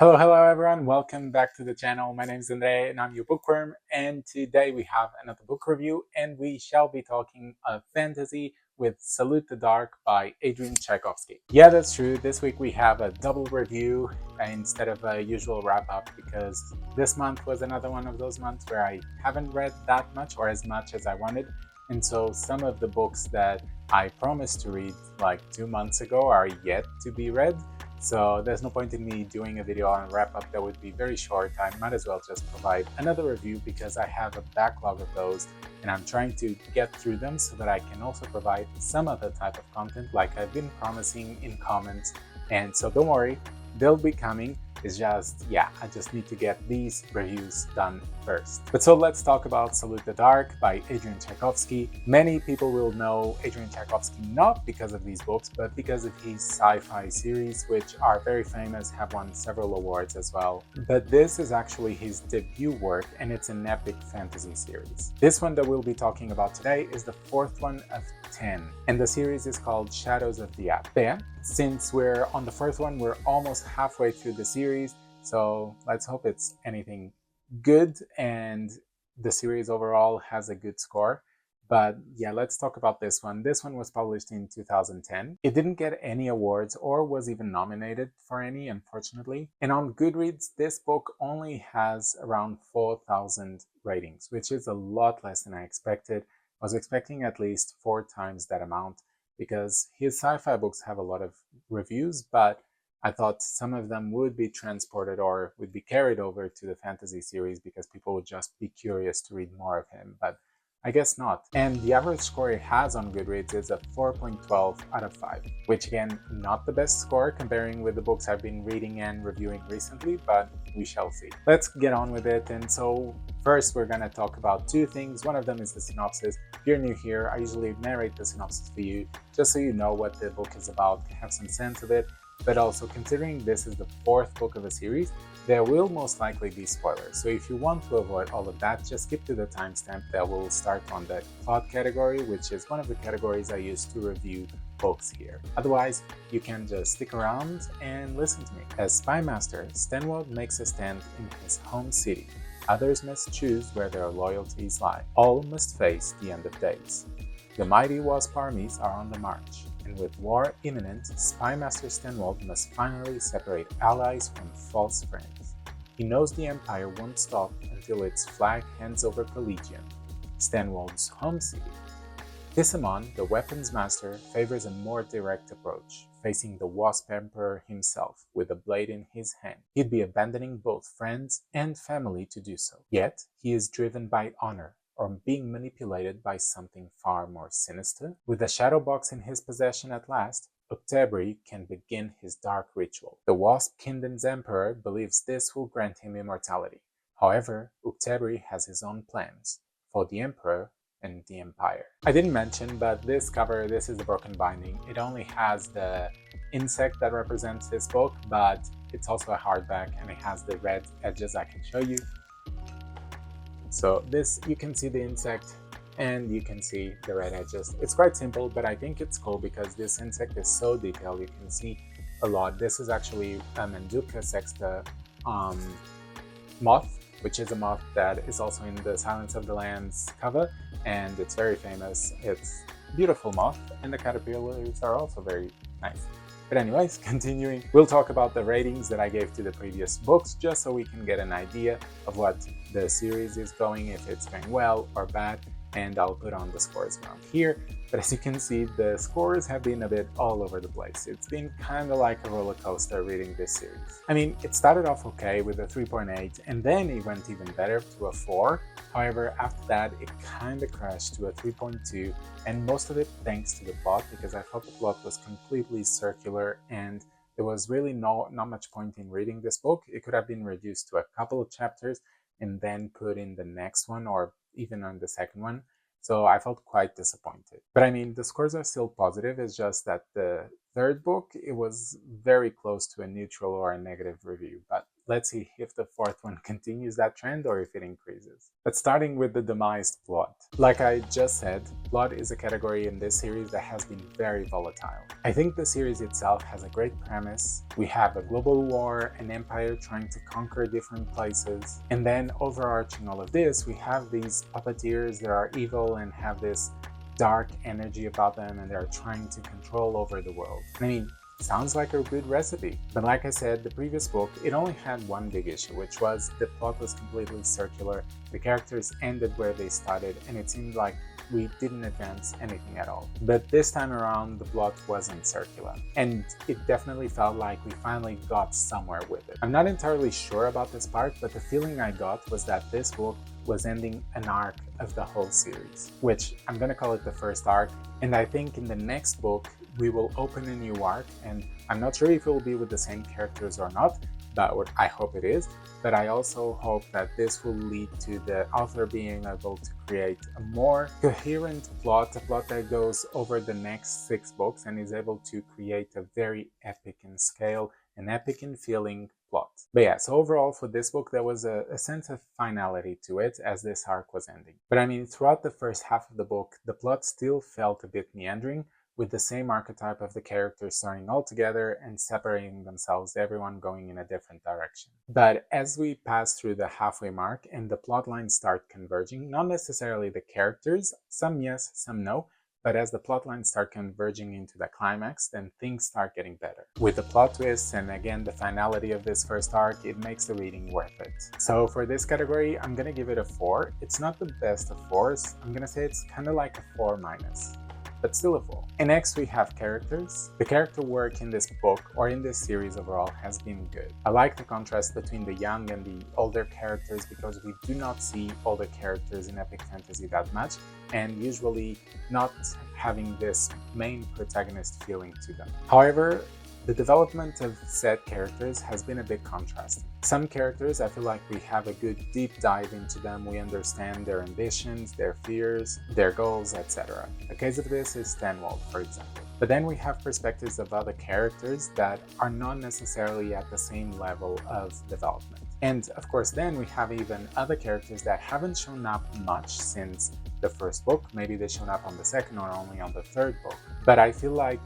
Hello everyone, welcome back to the channel. My name is Andre and I'm your bookworm, and today we have another book review and we shall be talking of fantasy with Salute the Dark by Adrian Tchaikovsky. Yeah, that's true. This week we have a double review instead of a usual wrap-up because this month was another one of those months where I haven't read that much or as much as I wanted, and so some of the books that I promised to read like 2 months ago are yet to be read. So there's no point in me doing a video on a wrap-up that would be very short. I might as well just provide another review because I have a backlog of those and I'm trying to get through them so that I can also provide some other type of content like I've been promising in comments. And so don't worry, they'll be coming. It's just, yeah, I just need to get these reviews done first. But so let's talk about Salute the Dark by Adrian Tchaikovsky. Many people will know Adrian Tchaikovsky not because of these books, but because of his sci-fi series, which are very famous, have won several awards as well. But this is actually his debut work, and it's an epic fantasy series. This one that we'll be talking about today is the fourth one of 10, and the series is called Shadows of the Advent. Since we're on the first one, we're almost halfway through the series, so let's hope it's anything good and the series overall has a good score. But yeah, let's talk about this one. This one was published in 2010. It didn't get any awards or was even nominated for any, unfortunately. And on Goodreads, this book only has around 4,000 ratings, which is a lot less than I expected. I was expecting at least 4 times that amount, because his sci-fi books have a lot of reviews, but I thought some of them would be transported or would be carried over to the fantasy series because people would just be curious to read more of him, but I guess not. And the average score it has on Goodreads is a 4.12 out of 5, which again, not the best score comparing with the books I've been reading and reviewing recently, but we shall see. Let's get on with it. And so first we're gonna talk about 2 things. One of them is the synopsis. If you're new here, I usually narrate the synopsis for you just so you know what the book is about, have some sense of it. But also, considering this is the 4th book of a series, there will most likely be spoilers. So if you want to avoid all of that, just skip to the timestamp that will start on the plot category, which is one of the categories I use to review books here. Otherwise, you can just stick around and listen to me. As Spy Master, Stenwald makes a stand in his home city. Others must choose where their loyalties lie. All must face the end of days. The mighty wasp armies are on the march, and with war imminent, Spy Master Stenwald must finally separate allies from false friends. He knows the Empire won't stop until its flag hands over Collegium, Stenwald's home city. Tissamon, the weapons master, favors a more direct approach, facing the Wasp Emperor himself with a blade in his hand. He'd be abandoning both friends and family to do so. Yet, he is driven by honor, or being manipulated by something far more sinister. With the shadow box in his possession at last, Octobri can begin his dark ritual. The Wasp Kingdom's emperor believes this will grant him immortality. However, Octobri has his own plans for the emperor and the empire. I didn't mention, but this cover, this is the broken binding. It only has the insect that represents this book, but it's also a hardback and it has the red edges I can show you. So this, you can see the insect and you can see the red edges. It's quite simple, but I think it's cool because this insect is so detailed. You can see a lot. This is actually a Manduca sexta moth, which is a moth that is also in the Silence of the Lambs cover, and it's very famous. It's a beautiful moth, and the caterpillars are also very nice. But anyways, continuing, we'll talk about the ratings that I gave to the previous books, just so we can get an idea of what the series is going, if it's going well or bad, and I'll put on the scores around here. But as you can see, the scores have been a bit all over the place. It's been kind of like a roller coaster reading this series. I mean, it started off okay with a 3.8, and then it went even better to a 4. However, after that, it kind of crashed to a 3.2, and most of it thanks to the plot, because I thought the plot was completely circular and there was really not much point in reading this book. It could have been reduced to a couple of chapters and then put in the next one or even on the second one. So I felt quite disappointed. But I mean, the scores are still positive. It's just that the third book, it was very close to a neutral or a negative review, but let's see if the fourth one continues that trend or if it increases. But starting with the demised plot. Like I just said, plot is a category in this series that has been very volatile. I think the series itself has a great premise. We have a global war, an empire trying to conquer different places, and then overarching all of this, we have these puppeteers that are evil and have this dark energy about them, and they're trying to control over the world. I mean, sounds like a good recipe. But like I said, the previous book, it only had one big issue, which was the plot was completely circular. The characters ended where they started, and it seemed like we didn't advance anything at all. But this time around, the plot wasn't circular, and it definitely felt like we finally got somewhere with it. I'm not entirely sure about this part, but the feeling I got was that this book was ending an arc of the whole series, which I'm gonna call it the first arc, and I think in the next book we will open a new arc, and I'm not sure if it will be with the same characters or not, but I hope it is. But I also hope that this will lead to the author being able to create a more coherent plot, a plot that goes over the next 6 books and is able to create a very epic in scale, an epic in feeling plot. But yeah, so overall for this book there was a sense of finality to it as this arc was ending. But I mean, throughout the first half of the book, the plot still felt a bit meandering, with the same archetype of the characters starting all together and separating themselves, everyone going in a different direction. But as we pass through the halfway mark and the plot lines start converging, not necessarily the characters, some yes, some no, but as the plot lines start converging into the climax, then things start getting better. With the plot twists and again the finality of this first arc, it makes the reading worth it. So for this category, I'm gonna give it a 4. It's not the best of 4s. I'm gonna say it's kind of like a 4-, but still a 4. And next we have characters. The character work in this book, or in this series overall, has been good. I like the contrast between the young and the older characters because we do not see older characters in epic fantasy that much, and usually not having this main protagonist feeling to them. However, the development of said characters has been a bit contrasting. Some characters, I feel like we have a good deep dive into them, we understand their ambitions, their fears, their goals, etc. A case of this is Stenwald, for example. But then we have perspectives of other characters that are not necessarily at the same level of development. And of course then we have even other characters that haven't shown up much since the first book. Maybe they shown up on the second or only on the third book. But I feel like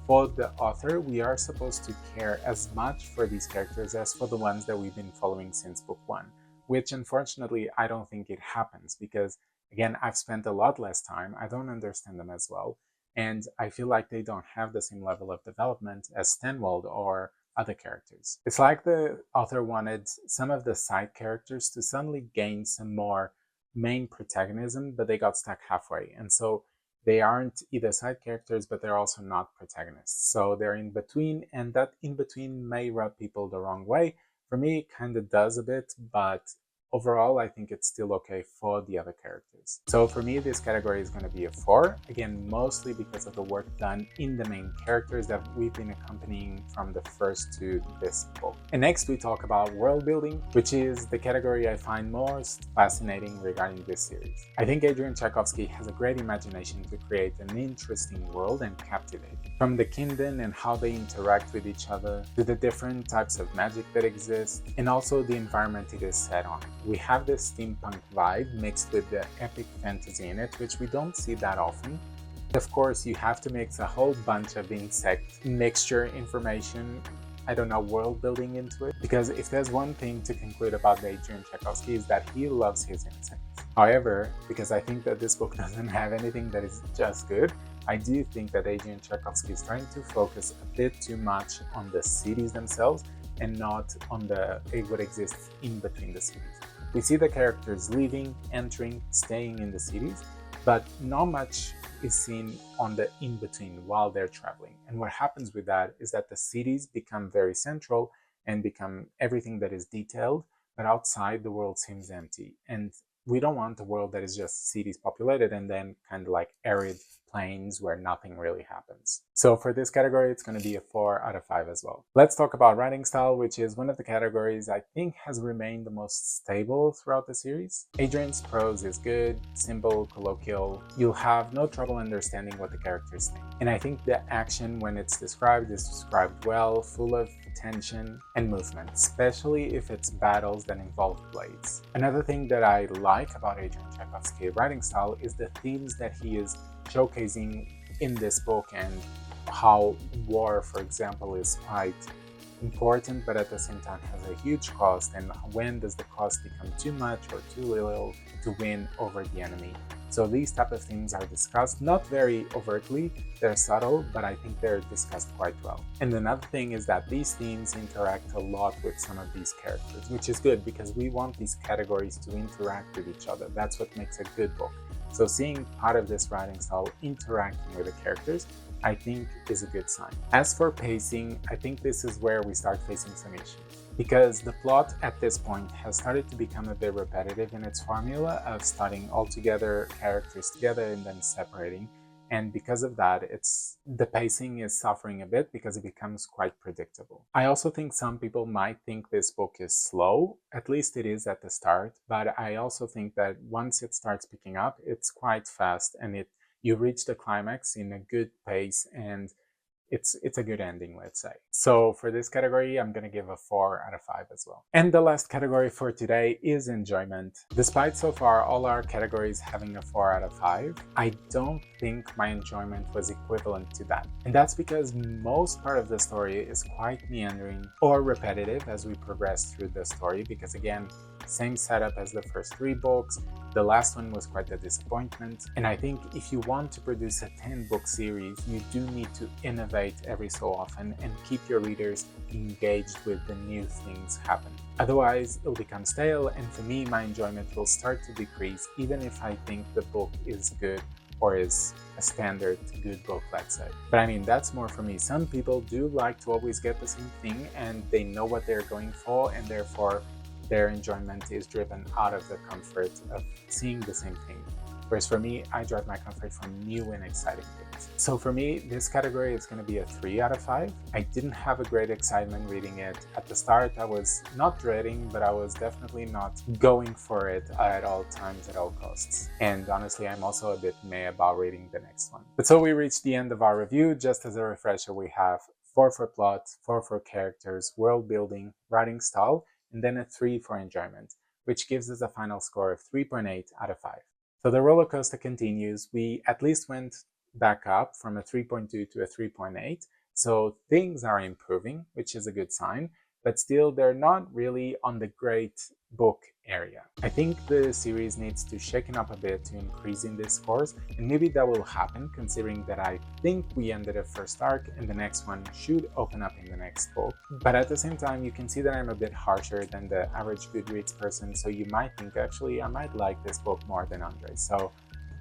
for the author, we are supposed to care as much for these characters as for the ones that we've been following since book 1, which unfortunately I don't think it happens because, again, I've spent a lot less time, I don't understand them as well, and I feel like they don't have the same level of development as Stenwald or other characters. It's like the author wanted some of the side characters to suddenly gain some more main protagonism, but they got stuck halfway, and so they aren't either side characters, but they're also not protagonists. So they're in between, and that in between may rub people the wrong way. For me, it kind of does a bit, but overall, I think it's still okay for the other characters. So for me, this category is going to be a 4. Again, mostly because of the work done in the main characters that we've been accompanying from the first to this book. And next we talk about world building, which is the category I find most fascinating regarding this series. I think Adrian Tchaikovsky has a great imagination to create an interesting world and captivate. From the Kindin and how they interact with each other, to the different types of magic that exist, and also the environment it is set on. We have this steampunk vibe mixed with the epic fantasy in it, which we don't see that often. Of course, you have to mix a whole bunch of insect mixture information, I don't know, world building into it, because if there's one thing to conclude about Adrian Tchaikovsky is that he loves his insects. However, because I think that this book doesn't have anything that is just good, I do think that Adrian Tchaikovsky is trying to focus a bit too much on the cities themselves and not on what exists in between the cities. We see the characters leaving, entering, staying in the cities, but not much is seen on the in-between while they're traveling. And what happens with that is that the cities become very central and become everything that is detailed, but outside the world seems empty. And we don't want a world that is just cities populated and then kind of like arid plains where nothing really happens. So for this category, it's going to be a 4 out of 5 as well. Let's talk about writing style, which is one of the categories I think has remained the most stable throughout the series. Adrian's prose is good, simple, colloquial. You'll have no trouble understanding what the characters think. And I think the action, when it's described, is described well, full of tension and movement, especially if it's battles that involve blades. Another thing that I like about Adrian Tchaikovsky's writing style is the themes that he is showcasing in this book, and how war, for example, is quite important, but at the same time has a huge cost, and when does the cost become too much or too little to win over the enemy. So these type of things are discussed, not very overtly, they're subtle, but I think they're discussed quite well. And another thing is that these themes interact a lot with some of these characters, which is good because we want these categories to interact with each other. That's what makes a good book. So seeing part of this writing style interacting with the characters, I think is a good sign. As for pacing, I think this is where we start facing some issues, because the plot at this point has started to become a bit repetitive in its formula of starting all together, characters together, and then separating. And because of that, the pacing is suffering a bit because it becomes quite predictable. I also think some people might think this book is slow, at least it is at the start, but I also think that once it starts picking up, it's quite fast, and you reach the climax in a good pace, and it's a good ending, let's say. So for this category, I'm going to give a 4 out of 5 as well. And the last category for today is enjoyment. Despite so far all our categories having a 4 out of 5, I don't think my enjoyment was equivalent to that. And that's because most part of the story is quite meandering or repetitive as we progress through the story, because again, same setup as the first 3 books. The last one was quite a disappointment, and I think if you want to produce a 10-book series, you do need to innovate every so often and keep your readers engaged with the new things happening. Otherwise, it'll become stale, and for me, my enjoyment will start to decrease, even if I think the book is good or is a standard good book, let's say. But I mean, that's more for me. Some people do like to always get the same thing, and they know what they're going for, and therefore their enjoyment is driven out of the comfort of seeing the same thing. Whereas for me, I drive my comfort from new and exciting things. So for me, this category is going to be a 3 out of 5. I didn't have a great excitement reading it. At the start, I was not dreading, but I was definitely not going for it at all times, at all costs. And honestly, I'm also a bit meh about reading the next one. But so we reached the end of our review. Just as a refresher, we have 4 for plot, 4 for characters, world building, writing style, and then a 3 for enjoyment, which gives us a final score of 3.8 out of 5. So the roller coaster continues. We at least went back up from a 3.2 to a 3.8, so things are improving, which is a good sign, but still they're not really on the great book area. I think the series needs to shaken up a bit to increase in these scores, and maybe that will happen considering that I think we ended a first arc and the next one should open up in the next book. But at the same time, you can see that I'm a bit harsher than the average Goodreads person, so you might think actually I might like this book more than Andre. So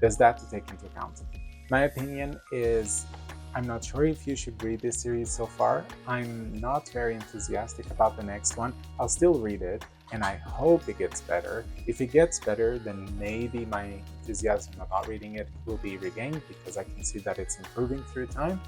there's that to take into account. My opinion is I'm not sure if you should read this series so far. I'm not very enthusiastic about the next one. I'll still read it, and I hope it gets better. If it gets better, then maybe my enthusiasm about reading it will be regained, because I can see that it's improving through time,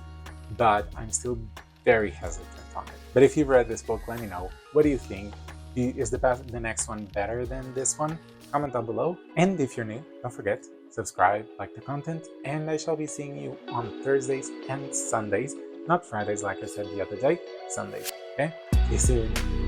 but I'm still very hesitant on it. But if you've read this book, let me know. What do you think? Is the next one better than this one? Comment down below. And if you're new, don't forget, subscribe, like the content, and I shall be seeing you on Thursdays and Sundays, not Fridays like I said the other day, Sundays, okay? See you soon.